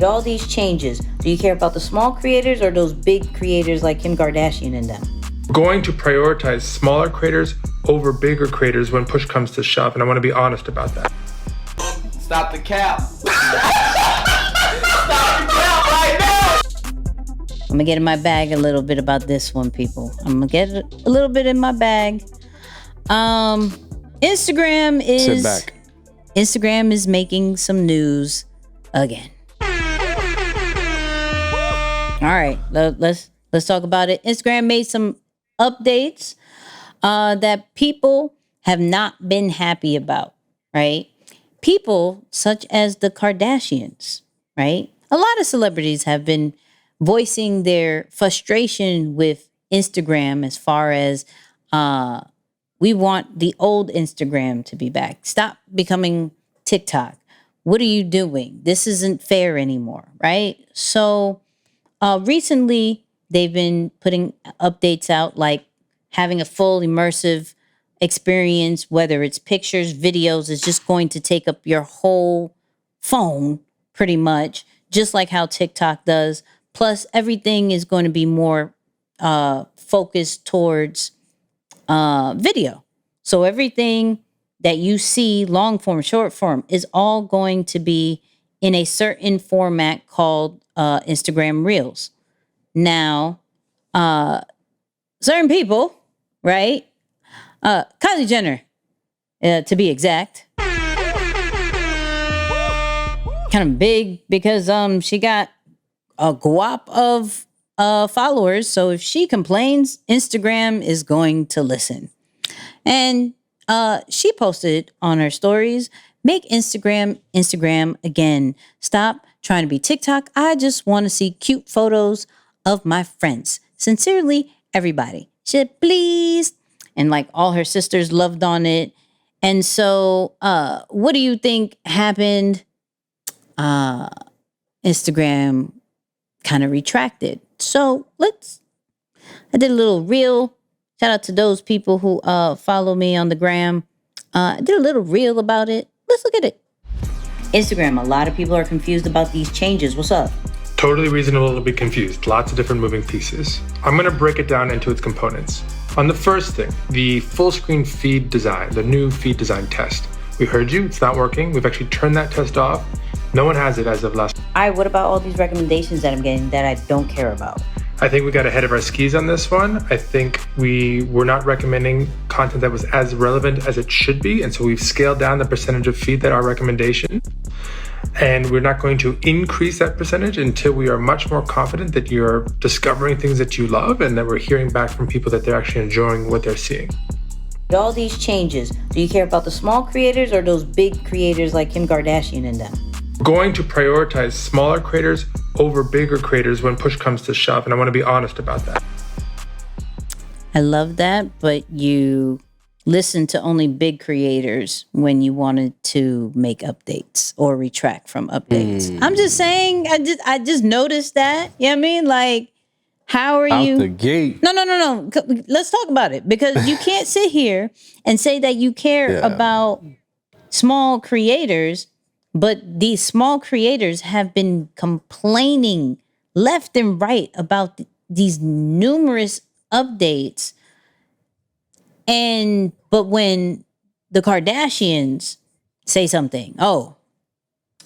With all these changes, do you care about the small creators or those big creators like Kim Kardashian and them? Going to prioritize smaller creators over bigger creators when push comes to shove, and I want to be honest about that. Stop the cap. Stop the cap right now. I'm gonna get in my bag a little bit about this one, people. I'm gonna get a little bit in my bag. Instagram is making some news again. All right, let's talk about it. Instagram made some updates that people have not been happy about, right? People such as the Kardashians, right? A lot of celebrities have been voicing their frustration with Instagram as far as we want the old Instagram to be back. Stop becoming TikTok. What are you doing? This isn't fair anymore, right? So recently, they've been putting updates out like having a full immersive experience, whether it's pictures, videos, is just going to take up your whole phone pretty much, just like how TikTok does. Plus, everything is going to be more focused towards video. So everything that you see, long form, short form, is all going to be in a certain format called Instagram Reels. Now, certain people, right? Kylie Jenner, to be exact, kind of big because she got a guap of followers. So if she complains, Instagram is going to listen. And she posted on her stories, make Instagram again. Stop trying to be TikTok. I just want to see cute photos of my friends. Sincerely, everybody. Shit, please. And like all her sisters loved on it. And so what do you think happened? Instagram kind of retracted. So I did a little reel. Shout out to those people who follow me on the gram. I did a little reel about it. Let's look at it. Instagram, a lot of people are confused about these changes. What's up? Totally reasonable to be confused. Lots of different moving pieces. I'm going to break it down into its components. On the first thing, the full screen feed design, the new feed design test. We heard you, it's not working. We've actually turned that test off. No one has it as of last. All right, what about all these recommendations that I'm getting that I don't care about? I think we got ahead of our skis on this one. I think we were not recommending content that was as relevant as it should be. And so we've scaled down the percentage of feed that our recommendation. And we're not going to increase that percentage until we are much more confident that you're discovering things that you love and that we're hearing back from people that they're actually enjoying what they're seeing. With all these changes, do you care about the small creators or those big creators like Kim Kardashian and them? Going to prioritize smaller creators over bigger creators when push comes to shove, and I want to be honest about that. I love that, but you listened to only big creators when you wanted to make updates or retract from updates. I'm just saying, I just noticed that. You know what I mean? Like, how are you? Out the gate. No. Let's talk about it, because you can't sit here and say that you care about small creators. But these small creators have been complaining left and right about these numerous updates. But when the Kardashians say something, oh,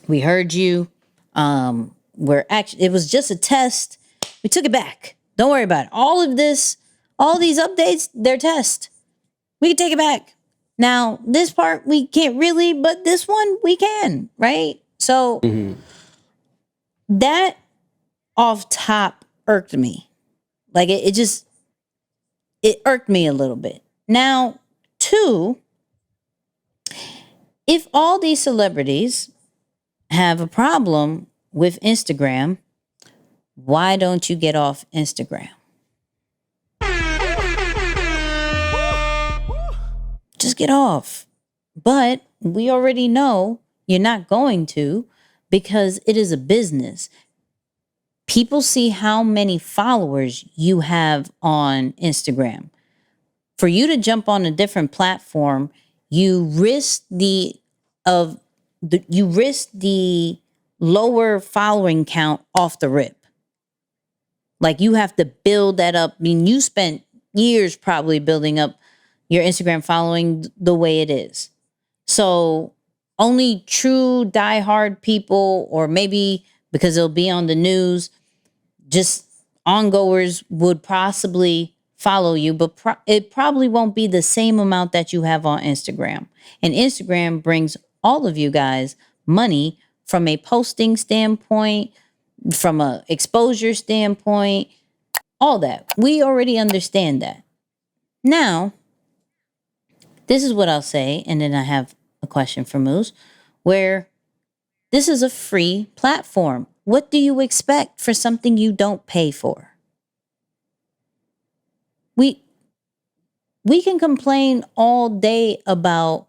we heard you. It was just a test. We took it back. Don't worry about it. All these updates, they're tests. We can take it back. Now, this part we can't really, but this one we can, right? So that off top irked me. Like it irked me a little bit. Now, two, if all these celebrities have a problem with Instagram, why don't you get off Instagram? Just get off. But we already know you're not going to, because it is a business. People see how many followers you have on Instagram. For you to jump on a different platform, you risk the lower following count off the rip. Like you have to build that up. I mean, you spent years probably building up your Instagram following the way it is. So only true diehard people, or maybe because it'll be on the news, just ongoers would possibly follow you, but it probably won't be the same amount that you have on Instagram. And Instagram brings all of you guys money from a posting standpoint, from a exposure standpoint, all that. We already understand that. Now, this is what I'll say, and then I have a question for Moose, where this is a free platform. What do you expect for something you don't pay for? We can complain all day about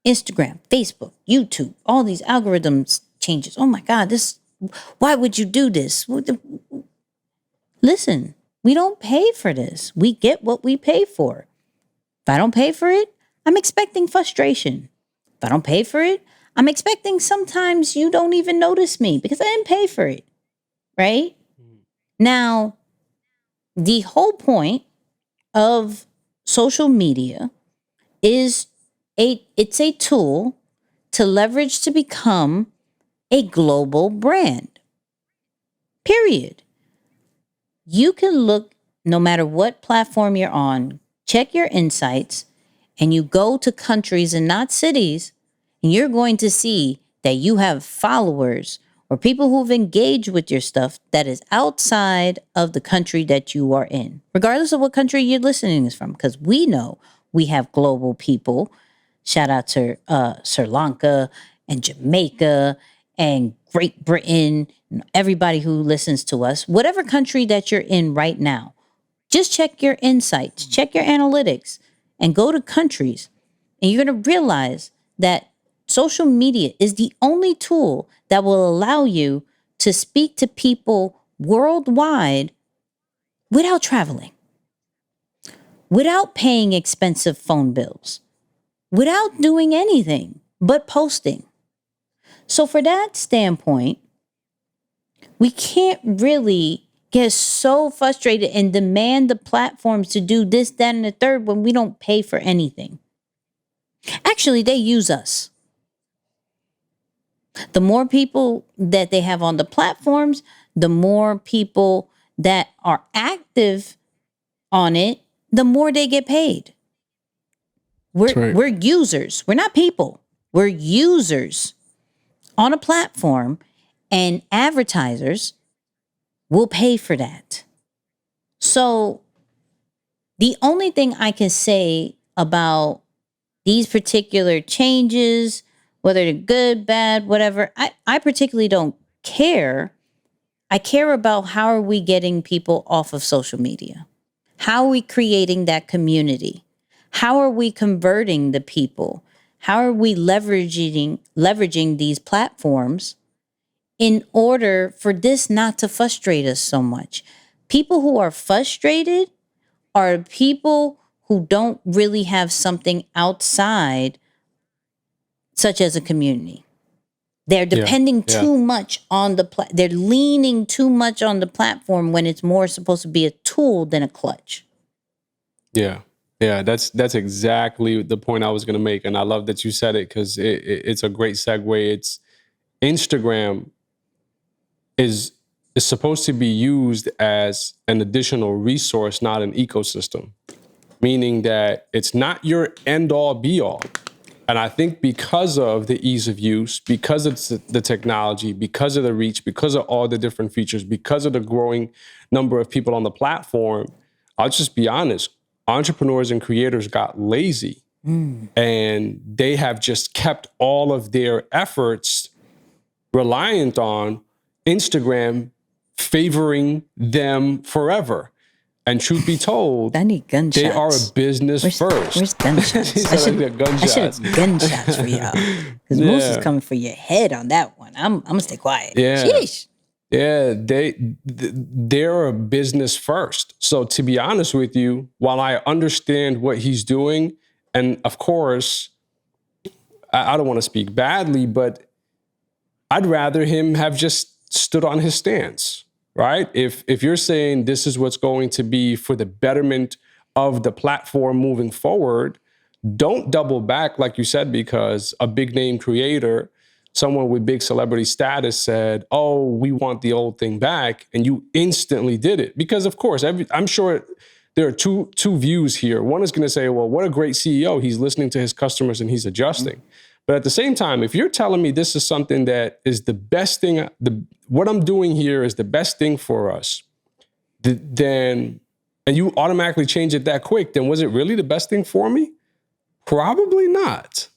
Instagram, Facebook, YouTube, all these algorithms changes. Oh my God, why would you do this? Listen, we don't pay for this. We get what we pay for. If I don't pay for it, I'm expecting frustration. If I don't pay for it, I'm expecting sometimes you don't even notice me because I didn't pay for it, right? Now, the whole point of social media is it's a tool to leverage to become a global brand. Period. You can look, no matter what platform you're on, check your insights, and you go to countries and not cities, and you're going to see that you have followers or people who've engaged with your stuff that is outside of the country that you are in, regardless of what country you're listening is from, because we know we have global people. Shout out to Sri Lanka and Jamaica and Great Britain, and everybody who listens to us, whatever country that you're in right now. Just check your insights, check your analytics, and go to countries. And you're going to realize that social media is the only tool that will allow you to speak to people worldwide without traveling, without paying expensive phone bills, without doing anything but posting. So for that standpoint, we can't really get so frustrated and demand the platforms to do this, that, and the third when we don't pay for anything. Actually, they use us. The more people that they have on the platforms, the more people that are active on it, the more they get paid. We're users. We're not people. We're users on a platform, and advertisers will pay for that. So the only thing I can say about these particular changes, whether they're good, bad, whatever, I particularly don't care. I care about how are we getting people off of social media? How are we creating that community? How are we converting the people? How are we leveraging these platforms in order for this not to frustrate us so much? People who are frustrated are people who don't really have something outside, such as a community. They're depending too much on they're leaning too much on the platform when it's more supposed to be a tool than a clutch. Yeah. Yeah, that's exactly the point I was going to make. And I love that you said it because it's a great segue. It's Instagram is supposed to be used as an additional resource, not an ecosystem, meaning that it's not your end all be all. And I think because of the ease of use, because of the technology, because of the reach, because of all the different features, because of the growing number of people on the platform, I'll just be honest, entrepreneurs and creators got lazy and they have just kept all of their efforts reliant on Instagram favoring them forever. And truth be told, I need gunshots. They are a business first. Where's gunshots? I should have gunshots for y'all. Because Moose is coming for your head on that one. I'm going to stay quiet. Yeah. Sheesh. Yeah, they're a business first. So to be honest with you, while I understand what he's doing, and of course, I don't want to speak badly, but I'd rather him have just stood on his stance, right? If you're saying this is what's going to be for the betterment of the platform moving forward, don't double back, like you said, because a big name creator, someone with big celebrity status said, oh, we want the old thing back. And you instantly did it. Because of course, I'm sure there are two views here. One is going to say, well, what a great CEO. He's listening to his customers and he's adjusting. Mm-hmm. But at the same time, if you're telling me this is something that is the best thing, what I'm doing here is the best thing for us, then, and you automatically change it that quick, then was it really the best thing for me? Probably not,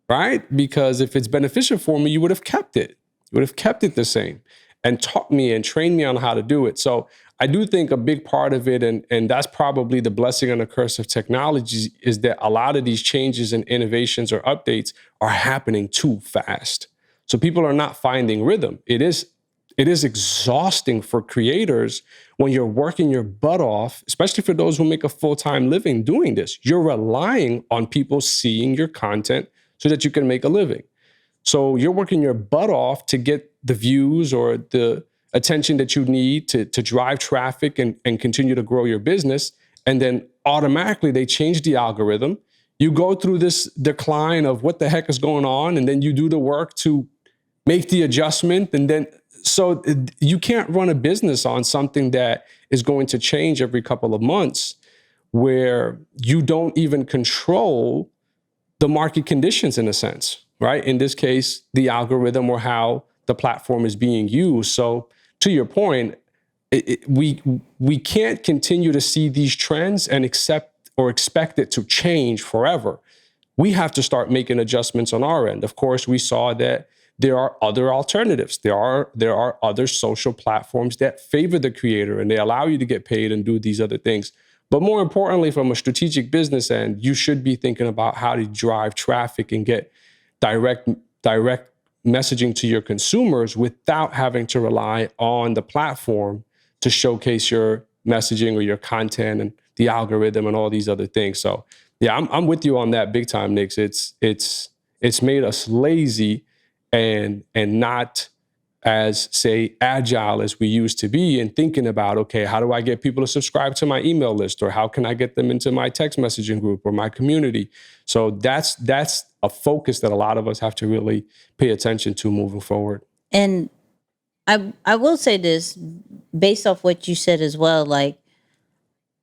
right? Because if it's beneficial for me, you would have kept it. You would have kept it the same and taught me and trained me on how to do it. So I do think a big part of it, and that's probably the blessing and the curse of technology, is that a lot of these changes and innovations or updates are happening too fast. So people are not finding rhythm. It is exhausting for creators when you're working your butt off, especially for those who make a full-time living doing this. You're relying on people seeing your content so that you can make a living. So you're working your butt off to get the views or the attention that you need to drive traffic and continue to grow your business. And then automatically they change the algorithm. You go through this decline of what the heck is going on, and then you do the work to make the adjustment. And then, so you can't run a business on something that is going to change every couple of months, where you don't even control the market conditions in a sense, right? In this case, the algorithm or how the platform is being used. So to your point, we can't continue to see these trends and accept or expect it to change forever. We have to start making adjustments on our end. Of course, we saw that there are other alternatives. There are other social platforms that favor the creator and they allow you to get paid and do these other things. But more importantly, from a strategic business end, you should be thinking about how to drive traffic and get direct messaging to your consumers without having to rely on the platform to showcase your messaging or your content and the algorithm and all these other things. So yeah, I'm with you on that big time, Nick. It's made us lazy and not as, say, agile as we used to be in thinking about, okay, how do I get people to subscribe to my email list, or how can I get them into my text messaging group or my community? So that's a focus that a lot of us have to really pay attention to moving forward. And I will say this based off what you said as well. Like,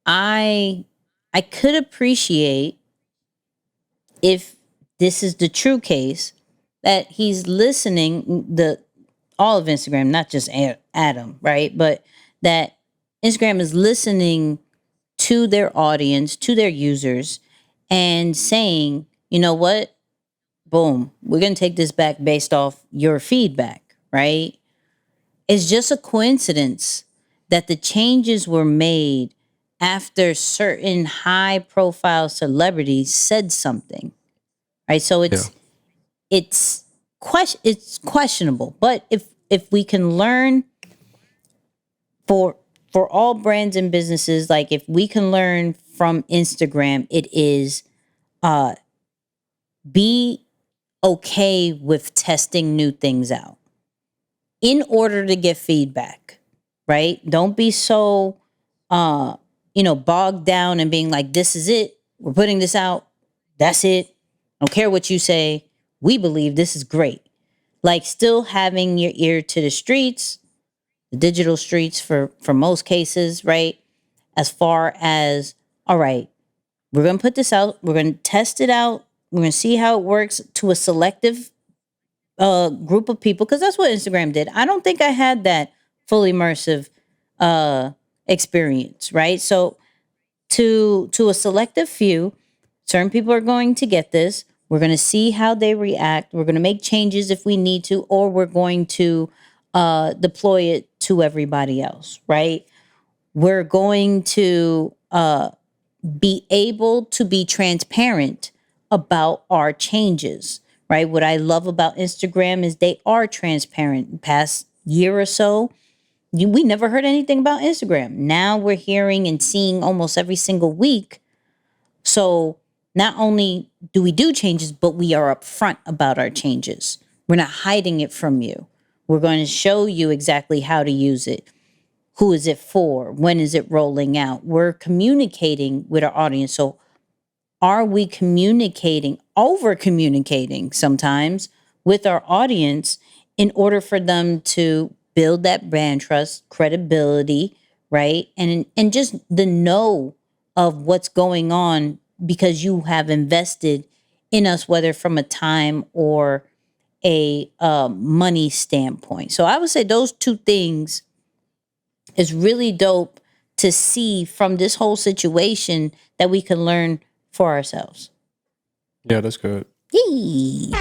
I could appreciate, if this is the true case, that he's listening, all of Instagram, not just Adam, right? But that Instagram is listening to their audience, to their users, and saying, you know what? Boom, we're going to take this back based off your feedback, right? It's just a coincidence that the changes were made after certain high profile celebrities said something, right? So it's questionable. But if we can learn for all brands and businesses, like if we can learn from Instagram, it is be okay with testing new things out in order to get feedback, right? Don't be so bogged down and being like, this is it, we're putting this out, that's it, I don't care what you say, we believe this is great. Like, still having your ear to the streets, the digital streets for most cases, right? As far as, all right, we're going to put this out, we're going to test it out, we're going to see how it works to a selective group of people, because that's what Instagram did. I don't think I had that full immersive experience, right? So to a selective few, certain people are going to get this. We're going to see how they react. We're going to make changes if we need to, or we're going to deploy it to everybody else, right? We're going to be able to be transparent about our changes, right? What I love about Instagram is they are transparent. The past year or so, we never heard anything about Instagram. Now we're hearing and seeing almost every single week. So not only do we do changes, but we are upfront about our changes. We're not hiding it from you, We're going to show you exactly how to use it. Who is it for? When is it rolling out? We're communicating with our audience. So are we communicating, over communicating sometimes with our audience in order for them to build that brand trust, credibility, right? And just the know of what's going on because you have invested in us, whether from a time or a money standpoint. So I would say those two things is really dope to see from this whole situation that we can learn for ourselves. Yeah, that's good. Yee.